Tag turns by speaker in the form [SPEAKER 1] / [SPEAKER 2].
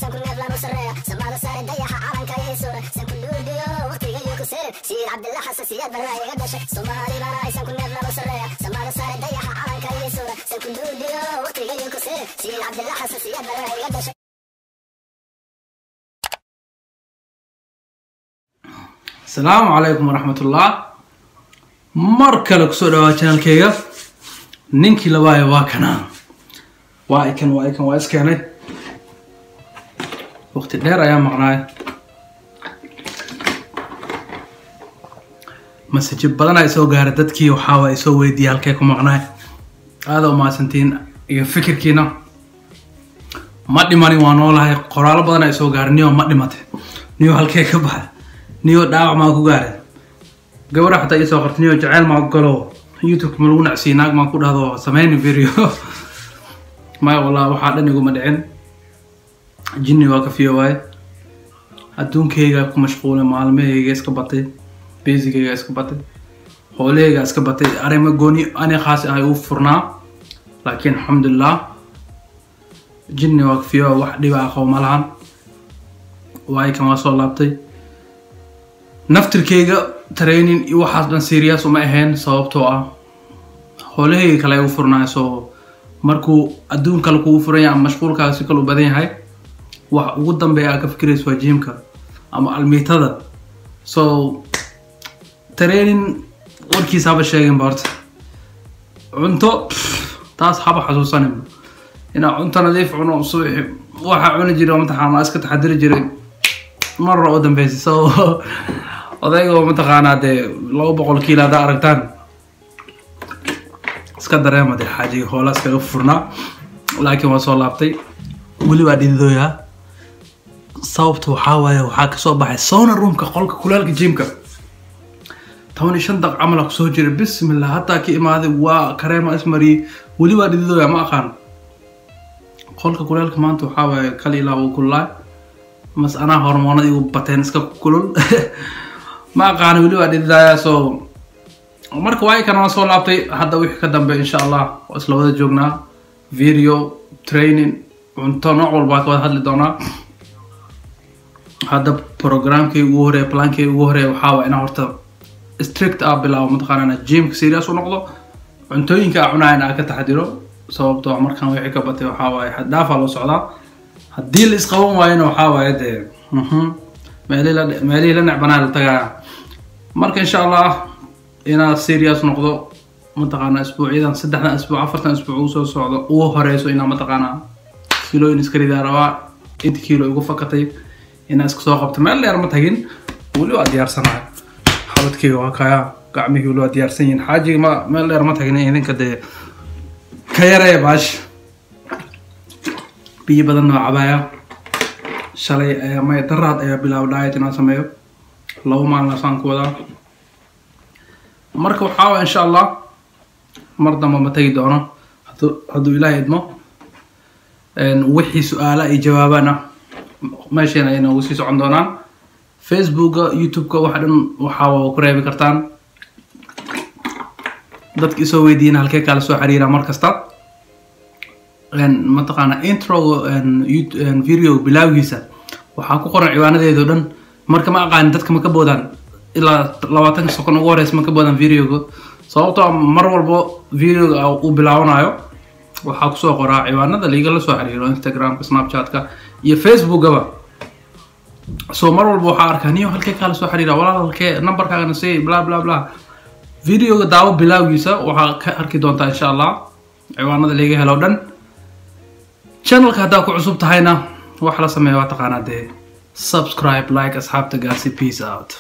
[SPEAKER 1] سنكون نبلا نسرية سمعنا ساري ضيحة عالنك يسورة سنكون دوديو وقتي يوكو سير سيد عبد الله حساسيات براي قدشك سومالي براي سنكون نبلا نسرية سمعنا ساري ضيحة عالنك يسورة سنكون دوديو وقتي يوكو سير سيد عبد الله حساسيات براي قدشك.
[SPEAKER 2] السلام عليكم ورحمة الله. مركلك سورة channel كيغا نينكي لواي واكنا وايكن واسكاني وقت دير ايام مقناي مسجد بدن اي سو غار ددكي waxaa way soo weydiiyay halkay ku maqnaay aad oo maasantiin iyo fikirkiina ma dhimanin waa noolahay qoraal badan ay soo gaarniyo ma dhimatay niyo halkay ka baxay niyo dhaawac ma ku gaaray gabadha xataa ay soo qortay niyo jacayl ma galo YouTube ma lagu nacsiinaag ma ku dhahdo sameeyay video ما والله waxaa dhan igu ma dhicin jinni waa ka fiyo way adduunkayga ku mashquulay maalmahayga iska batay basicayga iska batay hoolayga iska batay arimo gooni ani khaas ah u furnaa laakiin alxamdulillah jinni waa ka fiyo wax dhiba aqoon ma lahan way kan waa soo laabtay naftirkayga training iyo waxaas dhan serious uma ahayn sababtoo ah hoolayga kale u furnaa soo markuu adduunka la kugu furan yahay mashquulkaaga si kale u badan yahay wax ugu dambeeya ka fikirayso waa gymka ama almiitada so training warkiisa haba sheegin baarta cunto taas haba xasuusanin inaa cunto nadiif cuno subaxi waxa cuni jiray imtixaan ma iska taxadiri jiray marra oo dambeysay so odayga imtixaanaa dee 200 kiilo hada aragtaan iska dareema dee xaajiga hoola iskaga furnaa laakiin waa soo laabtay weli waa dhididooya sababta waxaa waaye waxaa kasoo baxay sauna roomka qolka kulaalka gymka 15 daqiiqo camal ku soo jiray bismillah hataa ki imaaday waa kareema ismari weli waa dhididooya ma aqaan qolka kulaalka maanta waxaa waaye kal ilaa uu kulaa mas anaa hormoonada igu bateen iska kulul ma aqaan weli waa dhididaya soo marka way kana soo laabtay hadda wixii ka dambe insha Allah isla wada joognaa video training cunto nooc walba ka wada hadli doonaa hadda programkii ugu hore plankii ugu hore waxa waa inaan horta strict ah bilaa mudaqaana gym serious u noqdo cuntooyinka cunayna ka taxadiro sababtoo markaan wixii ka batay waxa waa xadaafa loo socdaa hadii la isqaban waayna waxa waa de meelay la nacbanaa la tagaa marka insha Allah ina serious noqdo mutaqana isbuuciidan 3 isbuuc 4 isbuuc uu soo socdo oo horeyso ina mutaqana kilo in iska ridaarawa inta kilo ugu fakatay ina iska soo qabto meel dheer ma tagin wali waa diyaarsanahay xabadkii waa kaya gacmihii wali waa diyaarsan yihiin xaajiga ma meel dheer ma tagin idinka de ka yaree baash biyo badan oo cabaya shalay ayaa may daraad ayaa bilaw diet inaan sameeyo 2 maalin saan ku wadaa marka waxaa insha Allah mardama ma tagi doono haduu ilaahay idmo wixii su'aala iyo jawaabana meeshana inaan ugu sii socon doonaan Facebook YouTube waxa dhan waxa ku reebi kartaan dadka soo weydiina halkee kala soo xiriira markasta ma taqaana intro video bilawgiisa waxa ku qoran ciwaanadeedo dhan marka ma aqaan dadka ma ka boodaan ila 20 second ugu horeys ma ka badan video-ga sababtoo mar walba video-ga uu bilaawanayo waxa ku soo qoraa ciwaanada liiga la soo xiriiro Instagram Snapchat-ka iyo Facebook-ga soo mar walba waxa arkaaniyo halkee kala soo xiriira walaalkee numberkaaga say bla bla bla video-ga daawo bilaawgiisa waxa ka arki doontaa insha Allah ciwaanada liiga helo dhan channel-ka hadaa ku cusub tahayna wax la sameeyo waa taqaanaa de subscribe like asxaabta gaarsi peace out